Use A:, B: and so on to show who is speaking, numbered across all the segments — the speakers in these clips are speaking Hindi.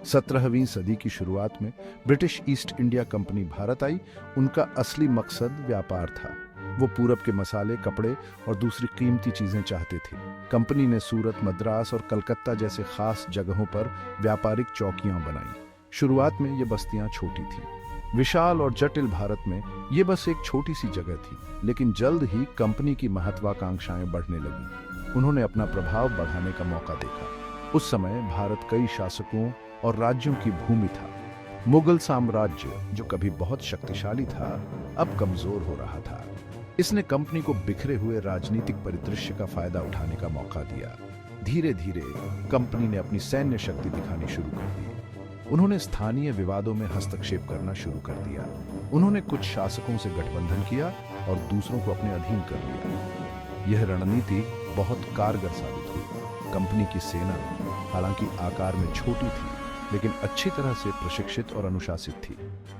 A: 17वीं सदी की शुरुआत में ब्रिटिश ईस्ट इंडिया कंपनी भारत आई। उनका असली मकसद व्यापार था। वो पूरब के मसाले, कपड़े और दूसरी कीमती चीजें चाहते थे। कंपनी ने सूरत, मद्रास और कलकत्ता जैसे खास जगहों पर व्यापारिक चौकियां बनाई। शुरुआत में ये बस्तियां छोटी थीं। विशाल और जटिल भारत में ये बस एक छोटी सी जगह थी, लेकिन जल्द ही कंपनी की महत्वाकांक्षाएं बढ़ने लगीं। उन्होंने अपना प्रभाव बढ़ाने का मौका देखा। उस समय भारत कई शासकों और राज्यों की भूमि था। मुगल साम्राज्य, जो कभी बहुत शक्तिशाली था, अब कमजोर हो रहा था। इसने कंपनी को बिखरे हुए राजनीतिक परिदृश्य का फायदा उठाने का मौका दिया। धीरे धीरे कंपनी ने अपनी सैन्य शक्ति दिखानी शुरू कर दी। उन्होंने स्थानीय विवादों में हस्तक्षेप करना शुरू कर दिया। उन्होंने कुछ शासकों से गठबंधन किया और दूसरों को अपने अधीन कर लिया। यह रणनीति बहुत कारगर साबित हुई। कंपनी की सेना हालांकि आकार में छोटी थी, लेकिन अच्छी तरह से प्रशिक्षित और अनुशासित थी।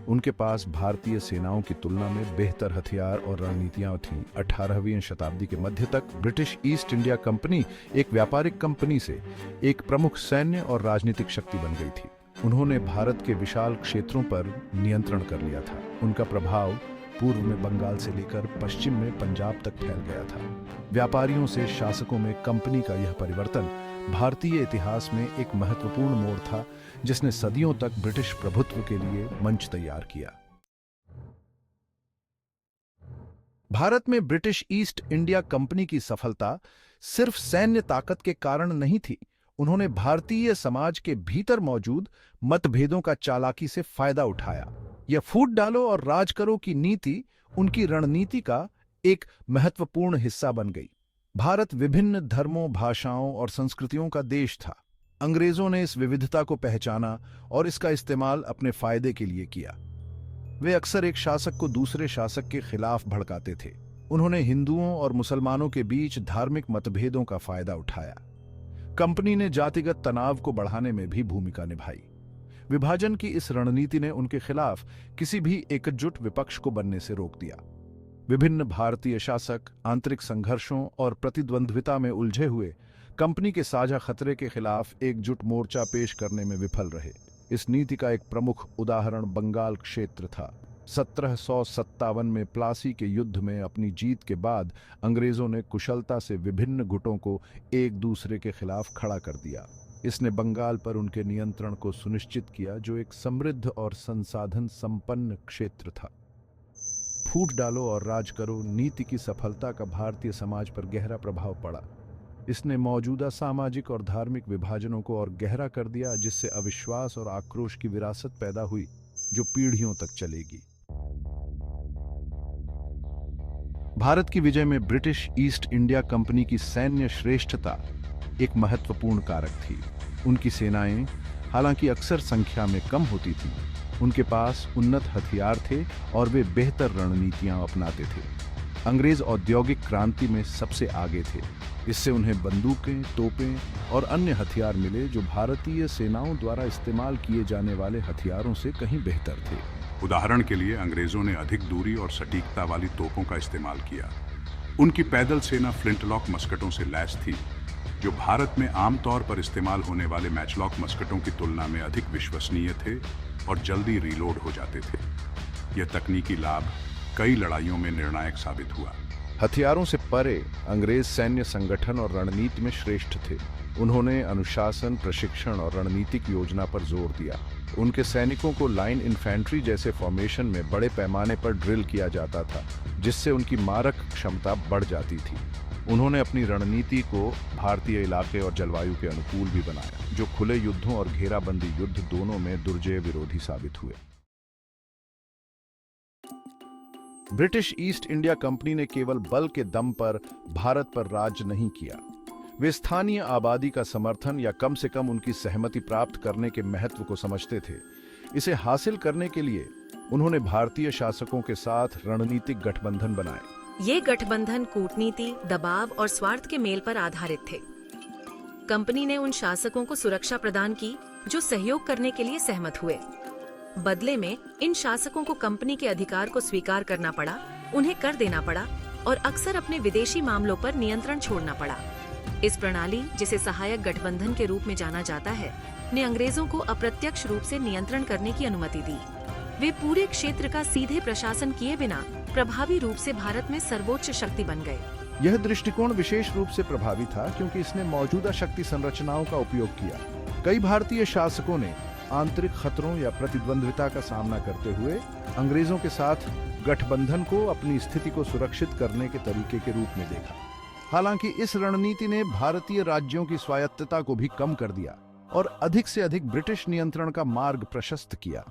A: उनके पास भारतीय सेनाओं की तुलना में बेहतर हथियार और रणनीतियां थीं। 18वीं शताब्दी के मध्य तक ब्रिटिश ईस्ट इंडिया कंपनी एक व्यापारिक कंपनी से एक प्रमुख सैन्य और राजनीतिक शक्ति बन गई थी। उन्होंने भारत के विशाल क्षेत्रों पर नियंत्रण कर लिया था। उनका प्रभाव पूर्व में बंगाल से लेकर पश्चिम में पंजाब तक फैल गया था। व्यापारियों से शासकों में कंपनी का यह परिवर्तन भारतीय इतिहास में एक महत्वपूर्ण मोड़ था, जिसने सदियों तक ब्रिटिश प्रभुत्व के लिए मंच तैयार किया। भारत में ब्रिटिश ईस्ट इंडिया कंपनी की सफलता सिर्फ सैन्य ताकत के कारण नहीं थी। उन्होंने भारतीय समाज के भीतर मौजूद मतभेदों का चालाकी से फायदा उठाया। यह फूट डालो और राज करो की नीति उनकी रणनीति का एक महत्वपूर्ण हिस्सा बन गई। भारत विभिन्न धर्मों, भाषाओं और संस्कृतियों का देश था। अंग्रेजों ने इस विविधता को पहचाना और इसका इस्तेमाल अपने फायदे के लिए किया। वे अक्सर एक शासक को दूसरे शासक के खिलाफ भड़काते थे। उन्होंने हिंदुओं और मुसलमानों के बीच धार्मिक मतभेदों का फायदा उठाया। कंपनी ने जातिगत तनाव को बढ़ाने में भी भूमिका निभाई। विभाजन की इस रणनीति ने उनके खिलाफ किसी भी एकजुट विपक्ष को बनने से रोक दिया। विभिन्न भारतीय शासक आंतरिक संघर्षों और प्रतिद्वंद्विता में उलझे हुए कंपनी के साझा खतरे के खिलाफ एकजुट मोर्चा पेश करने में विफल रहे। इस नीति का एक प्रमुख उदाहरण बंगाल क्षेत्र था। 1757 में प्लासी के युद्ध में अपनी जीत के बाद अंग्रेजों ने कुशलता से विभिन्न गुटों को एक दूसरे के खिलाफ खड़ा कर दिया। इसने बंगाल पर उनके नियंत्रण को सुनिश्चित किया, जो एक समृद्ध और संसाधन संपन्न क्षेत्र था। फूट डालो और राज करो नीति की सफलता का भारतीय समाज पर गहरा प्रभाव पड़ा। इसने मौजूदा सामाजिक और धार्मिक विभाजनों को और गहरा कर दिया, जिससे अविश्वास और आक्रोश की विरासत पैदा हुई जो पीढ़ियों तक चलेगी। भारत की विजय में ब्रिटिश ईस्ट इंडिया कंपनी की सैन्य श्रेष्ठता एक महत्वपूर्ण कारक थी। उनकी सेनाएं हालांकि अक्सर संख्या में कम होती थीं, उनके पास उन्नत हथियार थे और वे बेहतर रणनीतियां अपनाते थे। अंग्रेज औद्योगिक क्रांति में सबसे आगे थे। इससे उन्हें बंदूकें, तोपें और अन्य हथियार मिले जो भारतीय सेनाओं द्वारा इस्तेमाल किए जाने वाले हथियारों से कहीं बेहतर थे।
B: उदाहरण के लिए अंग्रेजों ने अधिक दूरी और सटीकता वाली तोपों का इस्तेमाल किया। उनकी पैदल सेना फ्लिंटलॉक मस्कटों से लैस थी, जो भारत में आमतौर पर इस्तेमाल होने वाले मैचलॉक मस्कटों की तुलना में अधिक विश्वसनीय थे और जल्दी रीलोड हो जाते थे। यह तकनीकी लाभ कई लड़ाइयों में निर्णायक साबित हुआ।
A: हथियारों से परे अंग्रेज सैन्य संगठन और रणनीति में श्रेष्ठ थे। उन्होंने अनुशासन, प्रशिक्षण और रणनीतिक योजना पर जोर दिया। उनके सैनिकों को लाइन इन्फेंट्री जैसे फॉर्मेशन में बड़े पैमाने पर ड्रिल किया जाता था, जिससे उनकी मारक क्षमता बढ़ जाती थी। उन्होंने अपनी रणनीति को भारतीय इलाके और जलवायु के अनुकूल भी बनाया, जो खुले युद्धों और घेराबंदी युद्ध दोनों में दुर्जय विरोधी साबित हुए। ब्रिटिश ईस्ट इंडिया कंपनी ने केवल बल के दम पर भारत पर राज नहीं किया। वे स्थानीय आबादी का समर्थन या कम से कम उनकी सहमति प्राप्त करने के महत्व को समझते थे। इसे हासिल करने के लिए उन्होंने भारतीय शासकों के साथ रणनीतिक गठबंधन बनाए।
C: ये गठबंधन कूटनीति, दबाव और स्वार्थ के मेल पर आधारित थे। कंपनी ने उन शासकों को सुरक्षा प्रदान की जो सहयोग करने के लिए सहमत हुए। बदले में इन शासकों को कंपनी के अधिकार को स्वीकार करना पड़ा, उन्हें कर देना पड़ा और अक्सर अपने विदेशी मामलों पर नियंत्रण छोड़ना पड़ा। इस प्रणाली, जिसे सहायक गठबंधन के रूप में जाना जाता है, ने अंग्रेजों को अप्रत्यक्ष रूप से नियंत्रण करने की अनुमति दी। वे पूरे क्षेत्र का सीधे प्रशासन किए बिना प्रभावी रूप से भारत में सर्वोच्च शक्ति बन गए।
A: यह दृष्टिकोण विशेष रूप से प्रभावी था क्योंकि इसने मौजूदा शक्ति संरचनाओं का उपयोग किया। कई भारतीय शासकों ने आंतरिक खतरों या प्रतिद्वंद्विता का सामना करते हुए अंग्रेजों के साथ गठबंधन को अपनी स्थिति को सुरक्षित करने के तरीके के रूप में देखा। हालांकि इस रणनीति ने भारतीय राज्यों की स्वायत्तता को भी कम कर दिया और अधिक से अधिक ब्रिटिश नियंत्रण का मार्ग प्रशस्त किया।